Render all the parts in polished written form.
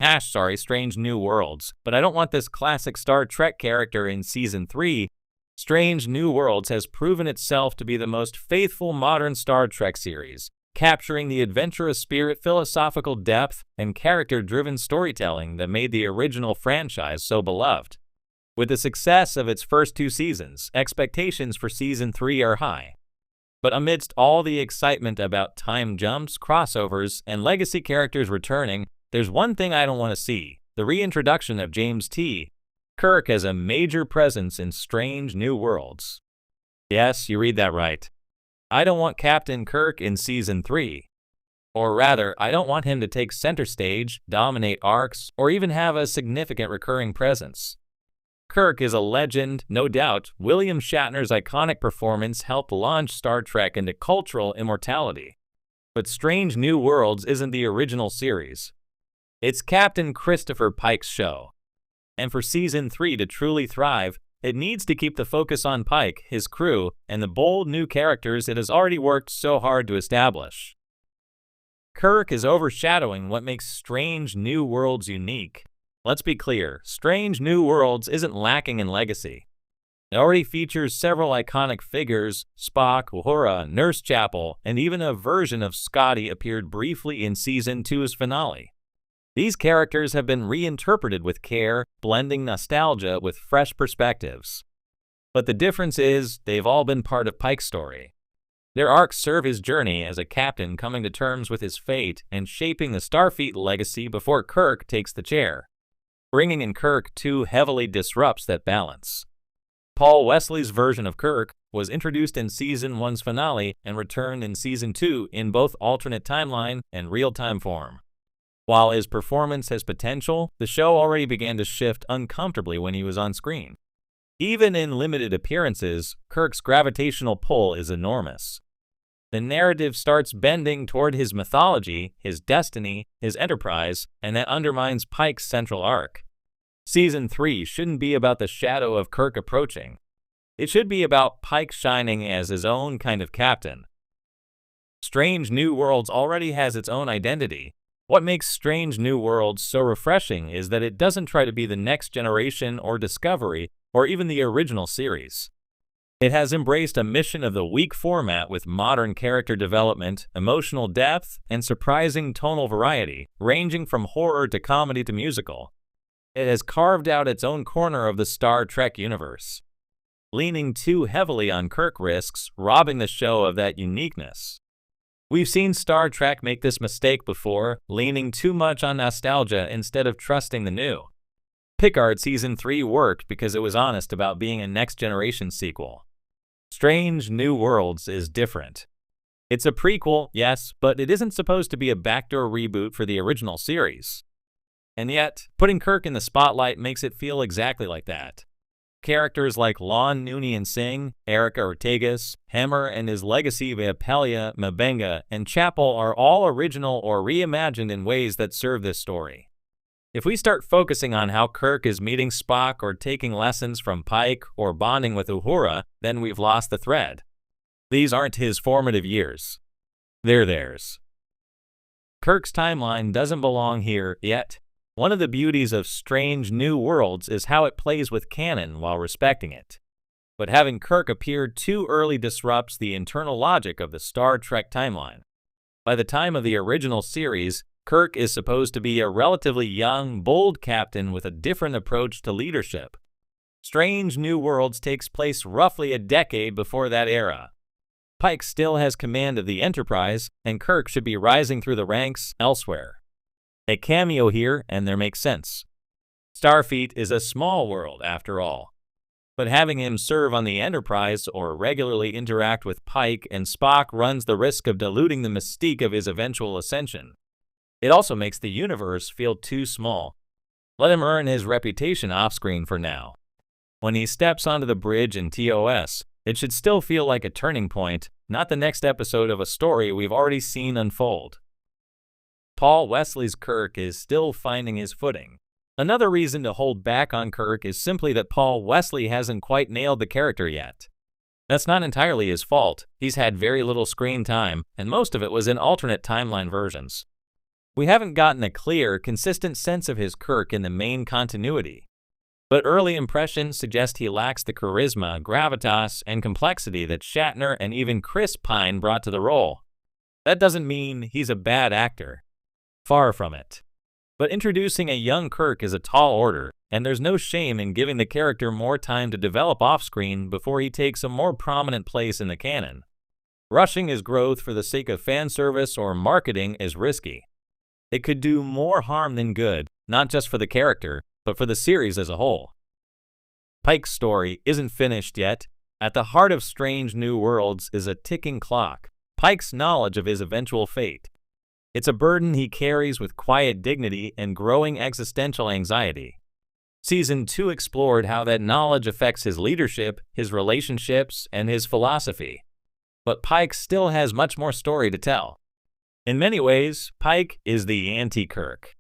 Strange New Worlds, but I don't want this classic Star Trek character in Season 3. Strange New Worlds has proven itself to be the most faithful modern Star Trek series, capturing the adventurous spirit, philosophical depth, and character-driven storytelling that made the original franchise so beloved. With the success of its first 2 seasons, expectations for Season 3 are high. But amidst all the excitement about time jumps, crossovers, and legacy characters returning, there's one thing I don't want to see: the reintroduction of James T. Kirk as a major presence in Strange New Worlds. Yes, you read that right. I don't want Captain Kirk in Season 3. Or rather, I don't want him to take center stage, dominate arcs, or even have a significant recurring presence. Kirk is a legend, no doubt. William Shatner's iconic performance helped launch Star Trek into cultural immortality. But Strange New Worlds isn't the original series. It's Captain Christopher Pike's show. And for Season 3 to truly thrive, it needs to keep the focus on Pike, his crew, and the bold new characters it has already worked so hard to establish. Kirk is overshadowing what makes Strange New Worlds unique. Let's be clear, Strange New Worlds isn't lacking in legacy. It already features several iconic figures: Spock, Uhura, Nurse Chapel, and even a version of Scotty appeared briefly in Season 2's finale. These characters have been reinterpreted with care, blending nostalgia with fresh perspectives. But the difference is, they've all been part of Pike's story. Their arcs serve his journey as a captain coming to terms with his fate and shaping the Starfleet legacy before Kirk takes the chair. Bringing in Kirk too heavily disrupts that balance. Paul Wesley's version of Kirk was introduced in Season 1's finale and returned in Season 2 in both alternate timeline and real-time form. While his performance has potential, the show already began to shift uncomfortably when he was on screen. Even in limited appearances, Kirk's gravitational pull is enormous. The narrative starts bending toward his mythology, his destiny, his enterprise, and that undermines Pike's central arc. Season 3 shouldn't be about the shadow of Kirk approaching. It should be about Pike shining as his own kind of captain. Strange New Worlds already has its own identity. What makes Strange New Worlds so refreshing is that it doesn't try to be the next generation or Discovery or even the original series. It has embraced a mission of the week format with modern character development, emotional depth, and surprising tonal variety, ranging from horror to comedy to musical. It has carved out its own corner of the Star Trek universe. Leaning too heavily on Kirk risks robbing the show of that uniqueness. We've seen Star Trek make this mistake before, leaning too much on nostalgia instead of trusting the new. Picard Season 3 worked because it was honest about being a next-generation sequel. Strange New Worlds is different. It's a prequel, yes, but it isn't supposed to be a backdoor reboot for the original series. And yet, putting Kirk in the spotlight makes it feel exactly like that. Characters like Lon Noonien Singh, Erica Ortegas, Hammer and his legacy via Pelia, Mabenga, and Chapel are all original or reimagined in ways that serve this story. If we start focusing on how Kirk is meeting Spock or taking lessons from Pike or bonding with Uhura, then we've lost the thread. These aren't his formative years. They're theirs. Kirk's timeline doesn't belong here yet. One of the beauties of Strange New Worlds is how it plays with canon while respecting it. But having Kirk appear too early disrupts the internal logic of the Star Trek timeline. By the time of the original series, Kirk is supposed to be a relatively young, bold captain with a different approach to leadership. Strange New Worlds takes place roughly a decade before that era. Pike still has command of the Enterprise, and Kirk should be rising through the ranks elsewhere. A cameo here, and there makes sense. Starfleet is a small world, after all. But having him serve on the Enterprise or regularly interact with Pike and Spock runs the risk of diluting the mystique of his eventual ascension. It also makes the universe feel too small. Let him earn his reputation off-screen for now. When he steps onto the bridge in TOS, it should still feel like a turning point, not the next episode of a story we've already seen unfold. Paul Wesley's Kirk is still finding his footing. Another reason to hold back on Kirk is simply that Paul Wesley hasn't quite nailed the character yet. That's not entirely his fault. He's had very little screen time, and most of it was in alternate timeline versions. We haven't gotten a clear, consistent sense of his Kirk in the main continuity. But early impressions suggest he lacks the charisma, gravitas, and complexity that Shatner and even Chris Pine brought to the role. That doesn't mean he's a bad actor. Far from it. But introducing a young Kirk is a tall order, and there's no shame in giving the character more time to develop off-screen before he takes a more prominent place in the canon. Rushing his growth for the sake of fan service or marketing is risky. It could do more harm than good, not just for the character, but for the series as a whole. Pike's story isn't finished yet. At the heart of Strange New Worlds is a ticking clock, Pike's knowledge of his eventual fate. It's a burden he carries with quiet dignity and growing existential anxiety. Season 2 explored how that knowledge affects his leadership, his relationships, and his philosophy. But Pike still has much more story to tell. In many ways, Pike is the anti-Kirk.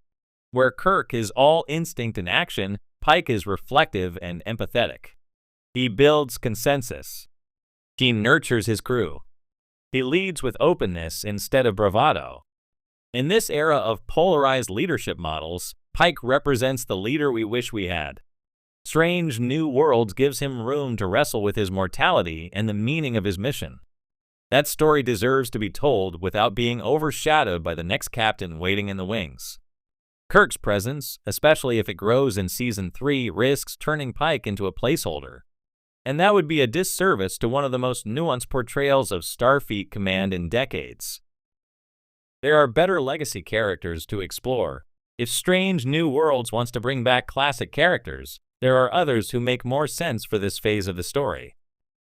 Where Kirk is all instinct and action, Pike is reflective and empathetic. He builds consensus. He nurtures his crew. He leads with openness instead of bravado. In this era of polarized leadership models, Pike represents the leader we wish we had. Strange New Worlds gives him room to wrestle with his mortality and the meaning of his mission. That story deserves to be told without being overshadowed by the next captain waiting in the wings. Kirk's presence, especially if it grows in Season 3, risks turning Pike into a placeholder. And that would be a disservice to one of the most nuanced portrayals of Starfleet Command in decades. There are better legacy characters to explore. If Strange New Worlds wants to bring back classic characters, there are others who make more sense for this phase of the story.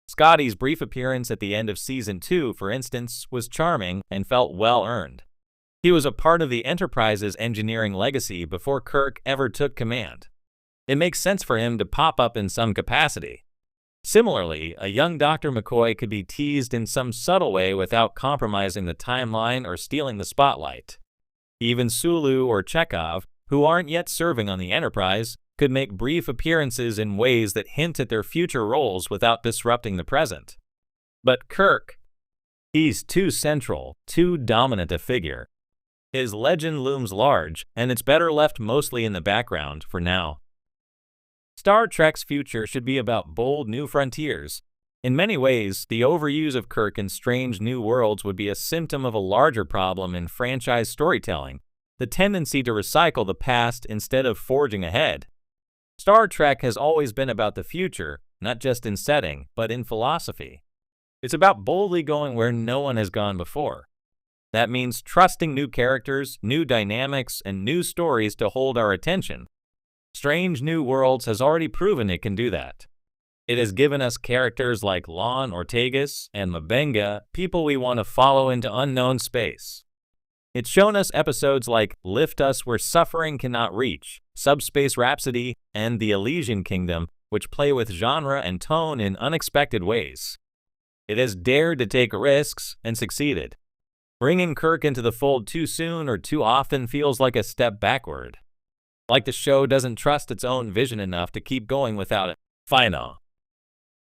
Scotty's brief appearance at the end of Season 2, for instance, was charming and felt well-earned. He was a part of the Enterprise's engineering legacy before Kirk ever took command. It makes sense for him to pop up in some capacity. Similarly, a young Dr. McCoy could be teased in some subtle way without compromising the timeline or stealing the spotlight. Even Sulu or Chekhov, who aren't yet serving on the Enterprise, could make brief appearances in ways that hint at their future roles without disrupting the present. But Kirk, he's too central, too dominant a figure. His legend looms large, and it's better left mostly in the background for now. Star Trek's future should be about bold new frontiers. In many ways, the overuse of Kirk in Strange New Worlds would be a symptom of a larger problem in franchise storytelling, the tendency to recycle the past instead of forging ahead. Star Trek has always been about the future, not just in setting, but in philosophy. It's about boldly going where no one has gone before. That means trusting new characters, new dynamics, and new stories to hold our attention. Strange New Worlds has already proven it can do that. It has given us characters like Lon Ortegas and M'Benga, people we want to follow into unknown space. It's shown us episodes like Lift Us Where Suffering Cannot Reach, Subspace Rhapsody, and The Elysian Kingdom, which play with genre and tone in unexpected ways. It has dared to take risks and succeeded. Bringing Kirk into the fold too soon or too often feels like a step backward. Like the show doesn't trust its own vision enough to keep going without it. Final.